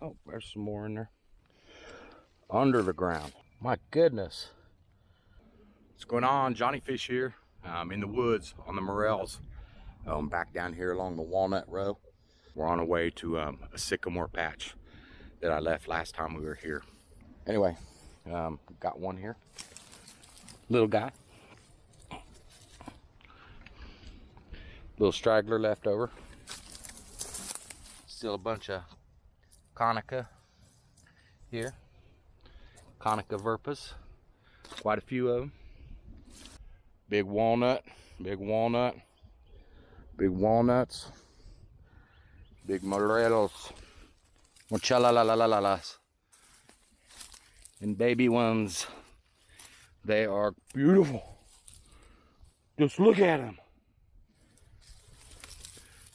Oh, there's some more in there. Under the ground. My goodness. What's going on? Johnny Fish here. I'm in the woods on the Morels. Back down here along the Walnut row. We're on our way to a sycamore patch that I left last time we were here. Anyway, got one here. Little guy. Little straggler left over. Still a bunch of Conica here. Conica verpas. Quite a few of them. Big walnut, big walnut, big walnuts, big morels, mochalalalalalas, and baby ones. They are beautiful. Just look at them.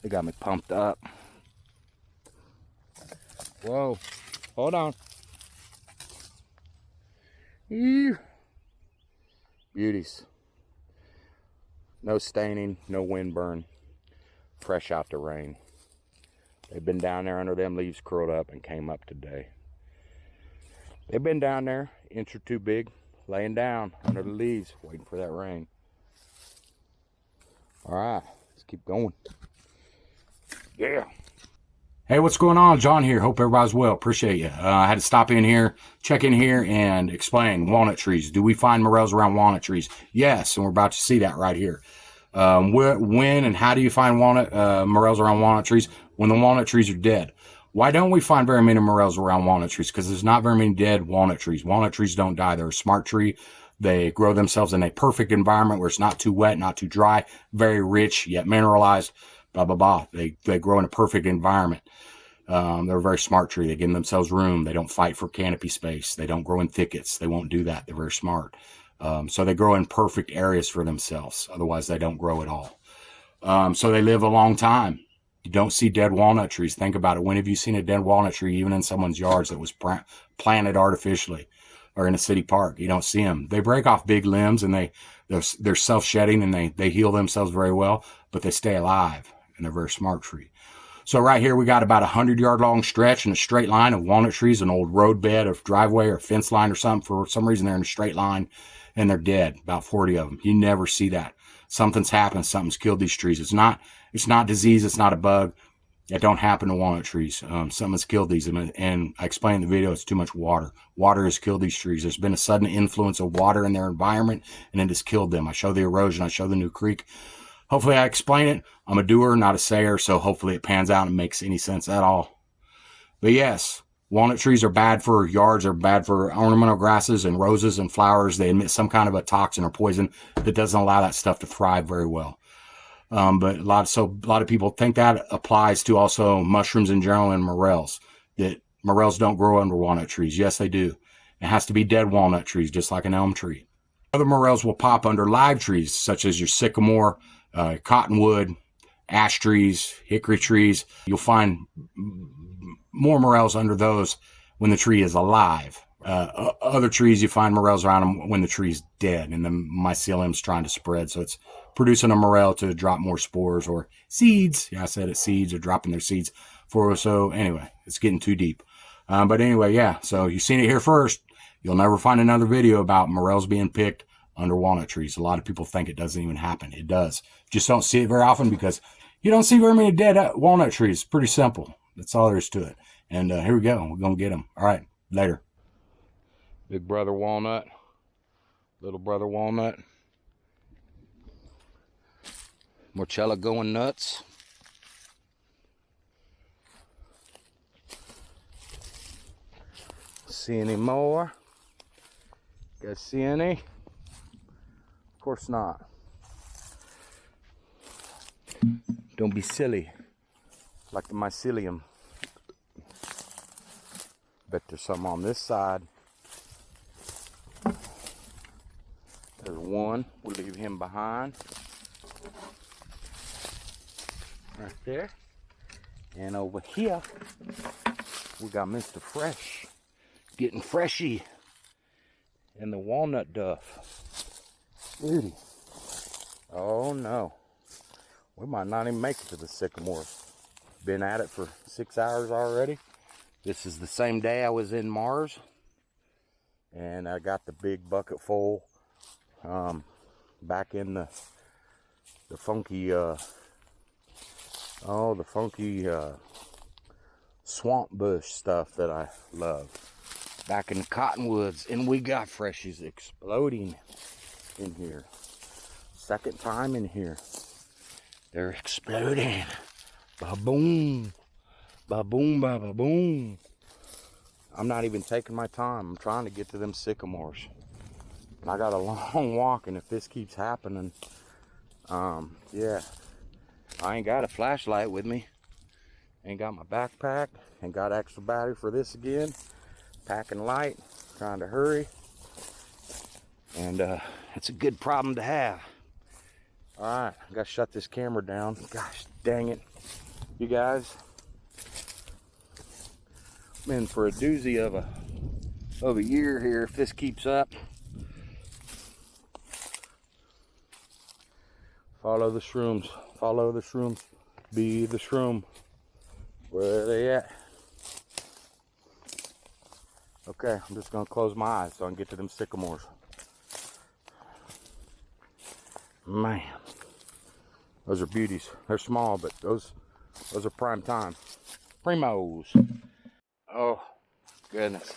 They got me pumped up. Whoa, hold on. Ew. Beauties. No staining, no wind burn. Fresh out the rain. They've been down there under them leaves curled up and came up today. They've been down there, inch or two big, laying down under the leaves, waiting for that rain. All right, let's keep going. Yeah. Hey, what's going on? John here. Hope everybody's well. Appreciate you. I had to stop in here, check in here, and explain walnut trees. Do we find morels around walnut trees? Yes, and we're about to see that right here. When and how do you find morels around walnut trees? When the walnut trees are dead. Why don't we find very many morels around walnut trees? Because there's not very many dead walnut trees. Walnut trees don't die. They're a smart tree. They grow themselves in a perfect environment where it's not too wet, not too dry, very rich, yet mineralized, blah, blah, blah. They grow in a perfect environment. They're a very smart tree. They give themselves room. They don't fight for canopy space. They don't grow in thickets. They won't do that. They're very smart. So they grow in perfect areas for themselves. Otherwise, they don't grow at all. So they live a long time. You don't see dead walnut trees. Think about it. When have you seen a dead walnut tree, even in someone's yards that was planted artificially or in a city park? You don't see them. They break off big limbs and they're self-shedding and they heal themselves very well, but they stay alive and they're a very smart tree. So right here we got about 100-yard long stretch in a straight line of walnut trees, an old road bed of driveway or fence line or something. For some reason they're in a straight line and they're dead, about 40 of them. You never see that. Something's happened. Something's killed these trees. It's not disease. It's not a bug. It don't happen to walnut trees. Something's killed these. And I explained in the video, it's too much water. Water has killed these trees. There's been a sudden influence of water in their environment and it has killed them. I show the erosion. I show the new creek. Hopefully I explain it. I'm a doer, not a sayer, so hopefully it pans out and makes any sense at all. But yes, walnut trees are bad for yards, are bad for ornamental grasses and roses and flowers. They emit some kind of a toxin or poison that doesn't allow that stuff to thrive very well. But a lot of people think that applies to also mushrooms in general and morels, that morels don't grow under walnut trees. Yes, they do. It has to be dead walnut trees, just like an elm tree. Other morels will pop under live trees, such as your sycamore, cottonwood, ash trees, hickory trees. You'll find more morels under those when the tree is alive. Other trees, you find morels around them when the tree's dead and the mycelium's trying to spread. So it's producing a morel to drop more spores or seeds. Yeah, I said it, seeds, or dropping their seeds. So anyway, it's getting too deep. But anyway, yeah, so you've seen it here first. You'll never find another video about morels being picked under walnut trees. A lot of people think it doesn't even happen. It does. Just don't see it very often because you don't see very many dead walnut trees. Pretty simple. That's all there is to it. And here we go. We're going to get them. All right. Later. Big brother walnut. Little brother walnut. Morchella going nuts. See any more? Guys see any? Of course not. Don't be silly. Like the mycelium. Bet there's some on this side. There's one. We'll leave him behind. Right there. And over here, we got Mr. Fresh. Getting freshy. And the walnut duff. Beauty. Oh no. We might not even make it to the sycamore. Been at it for 6 hours already. This is the same day I was in Mars, and I got the big bucket full back in the funky swamp bush stuff that I love. Back in the cottonwoods, and we got freshies exploding in here. Second time in here. They're exploding. Ba-boom. Ba-boom, ba-ba-boom. I'm not even taking my time. I'm trying to get to them sycamores. I got a long walk, and if this keeps happening, yeah. I ain't got a flashlight with me. Ain't got my backpack. Ain't got extra battery for this again. Packing light. Trying to hurry. And it's a good problem to have. Alright, I gotta shut this camera down. Gosh dang it. You guys. I'm in for a doozy of a year here if this keeps up. Follow the shrooms. Follow the shrooms. Be the shroom. Where are they at? Okay, I'm just gonna close my eyes so I can get to them sycamores. Man, those are beauties. They're small, but those are prime time. Primos. Oh, goodness.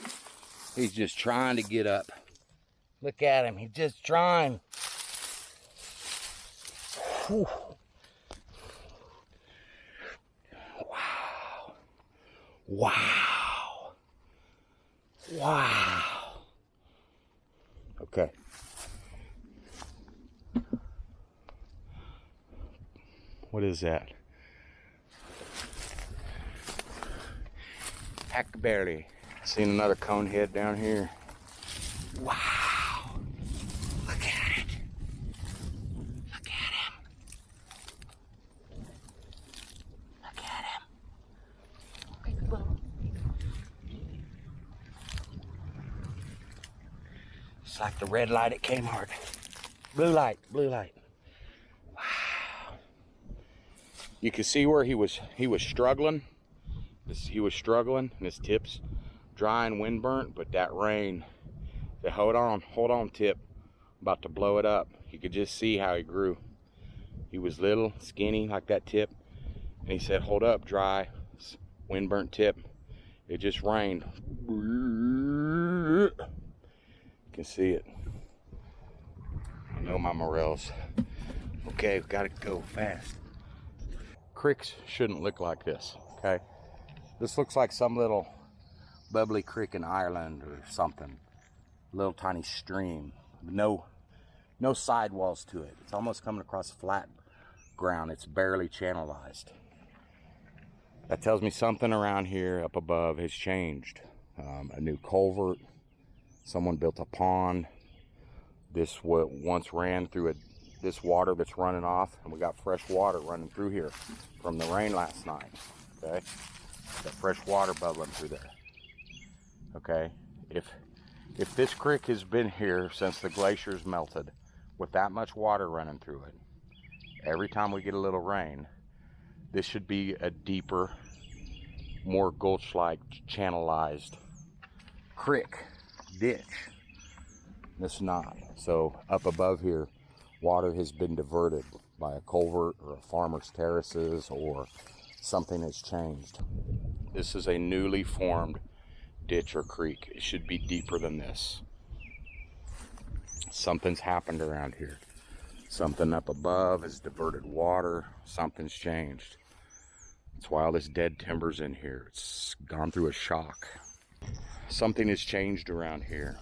He's just trying to get up. Look at him. He's just trying. Whew. Wow. Wow. Wow. Okay. What is that? Hackberry. Seen another conehead down here. Wow. Look at it. Look at him. Look at him. It's like the red light at Kmart. Blue light, blue light. Wow. You can see where he was struggling. He was struggling, and his tips dry and wind burnt, but that rain, they hold on tip, about to blow it up. You could just see how he grew. He was little, skinny like that tip, and he said, hold up, dry, wind burnt tip. It just rained. You can see it. I know my morels. Okay, we've got to go fast. Creeks shouldn't look like this, okay? This looks like some little bubbly creek in Ireland or something. Little tiny stream. No sidewalls to it. It's almost coming across flat ground. It's barely channelized. That tells me something around here up above has changed. A new culvert. Someone built a pond. This once ran through this water that's running off, and we got fresh water running through here from the rain last night. Okay, got fresh water bubbling through there. Okay, if this creek has been here since the glaciers melted, with that much water running through it, every time we get a little rain, this should be a deeper, more gulch-like, channelized creek, ditch. It's not. So up above here, water has been diverted by a culvert or a farmer's terraces, or something has changed. This is a newly formed ditch or creek. It should be deeper than this. Something's happened around here. Something up above has diverted water. Something's changed. That's why all this dead timber's in here. It's gone through a shock. Something has changed around here,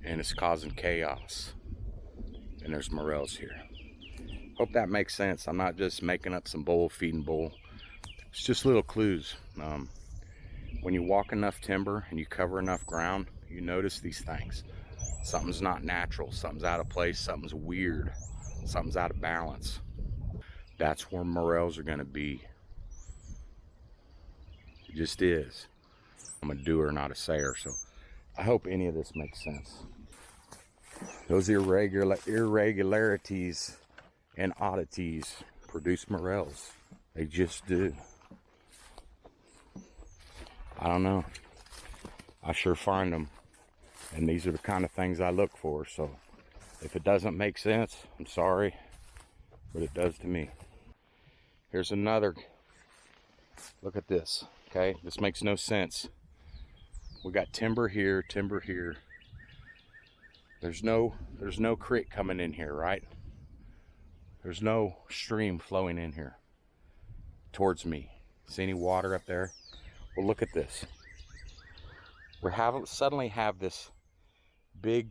and it's causing chaos. And there's morels here. Hope that makes sense. I'm not just making up some bull, feeding bull. It's just little clues. When you walk enough timber and you cover enough ground, you notice these things. Something's not natural. Something's out of place. Something's weird. Something's out of balance. That's where morels are going to be. It just is. I'm a doer, not a sayer, so I hope any of this makes sense. Those irregularities and oddities produce morels. They just do. I don't know. I sure find them. And these are the kind of things I look for. So if it doesn't make sense, I'm sorry, but it does to me. Here's another. Look at this. Okay, this makes no sense. We got timber here, timber here. There's no creek coming in here, right? There's no stream flowing in here towards me. See any water up there? Well, look at this. We suddenly have this big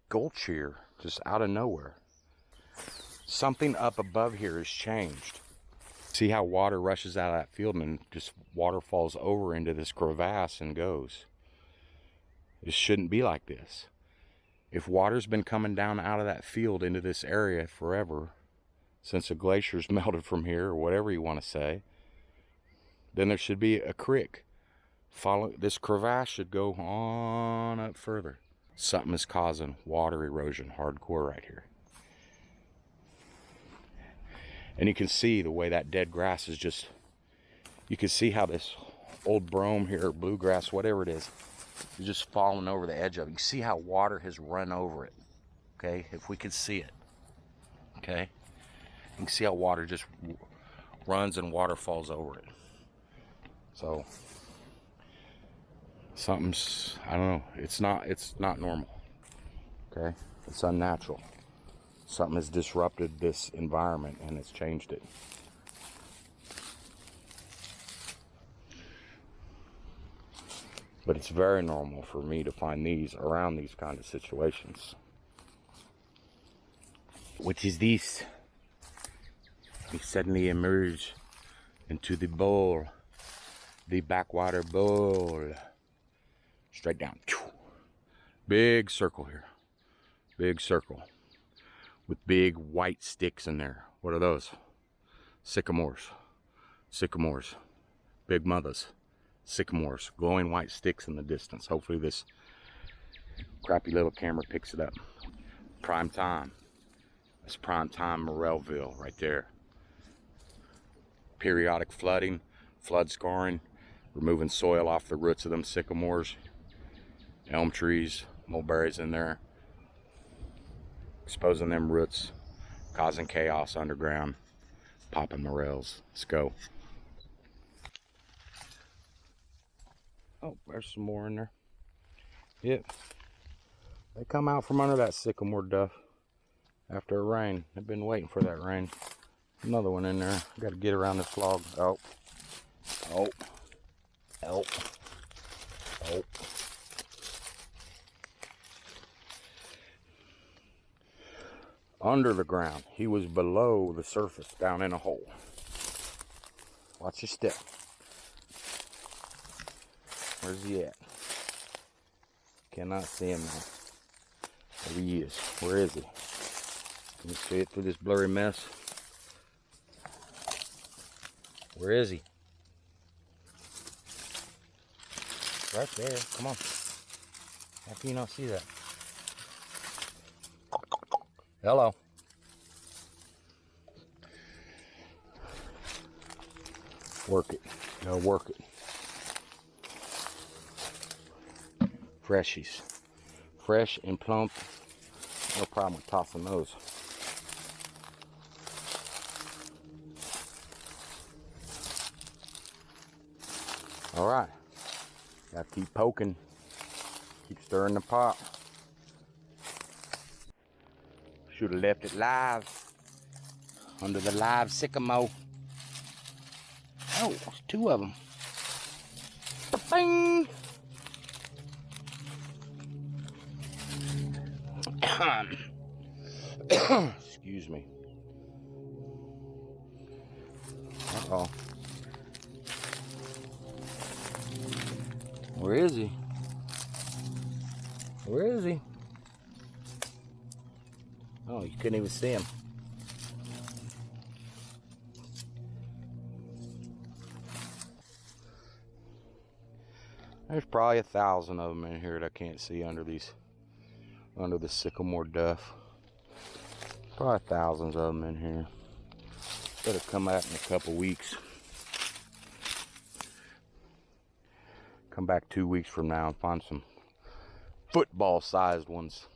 gulch here, just out of nowhere. Something up above here has changed. See how water rushes out of that field and just water falls over into this crevasse and goes. It shouldn't be like this. If water's been coming down out of that field into this area forever, since the glaciers melted from here, or whatever you want to say, then there should be a creek. This crevasse should go on up further. Something is causing water erosion hardcore right here. And you can see the way that dead grass is just, you can see how this old brome here, bluegrass, whatever it is just falling over the edge of it. You see how water has run over it. Okay, if we could see it. Okay, you can see how water just runs and water falls over it. So something's, I don't know, it's not normal. Okay, it's unnatural. Something has disrupted this environment and it's changed it. But it's very normal for me to find these around these kind of situations. What is this? We suddenly emerge into the bowl, the backwater bowl. Straight down. Big circle here. Big circle. With big white sticks in there. What are those? Sycamores. Sycamores. Big mothers. Sycamores. Glowing white sticks in the distance. Hopefully this crappy little camera picks it up. Prime time. That's prime time Morelville right there. Periodic flooding, flood scarring, removing soil off the roots of them sycamores, elm trees, mulberries in there, exposing them roots, causing chaos underground, popping morels. Let's go. Oh, there's some more in there. Yep. They come out from under that sycamore duff after a rain. They've been waiting for that rain. Another one in there. Got to get around this log. Oh. Oh. Oh. Oh. Under the ground. He was below the surface, down in a hole. Watch your step. Where's he at? Cannot see him now. There he is. Where is he? Can you see it through this blurry mess? Where is he? Right there. Come on. How can you not see that? Hello. Work it. Gotta work it. Freshies. Fresh and plump. No problem with tossing those. Alright. Gotta keep poking. Keep stirring the pot. Should have left it live. Under the live sycamore. Oh, there's two of them. Bing! Excuse me. Uh-oh. Where is he? Where is he? Oh, you couldn't even see him. There's probably 1,000 of them in here that I can't see under the sycamore duff. Probably thousands of them in here. Better come out in a couple weeks. Come back 2 weeks from now and find some football-sized ones.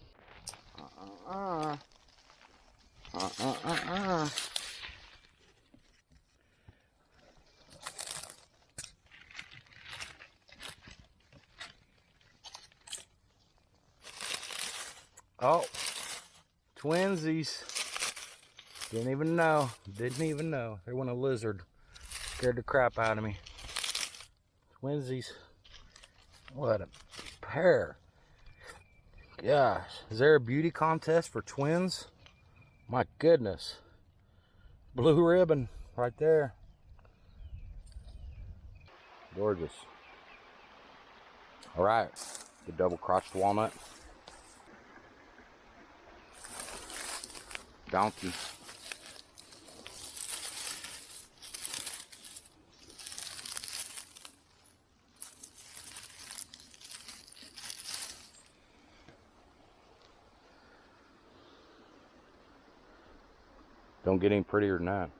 Oh, twinsies. Didn't even know. They want a lizard. Scared the crap out of me. Twinsies. What a pair. Gosh, is there a beauty contest for twins? My goodness. Blue ribbon right there. Gorgeous. All right, the double-crotched walnut. Donkey. Don't get any prettier than that.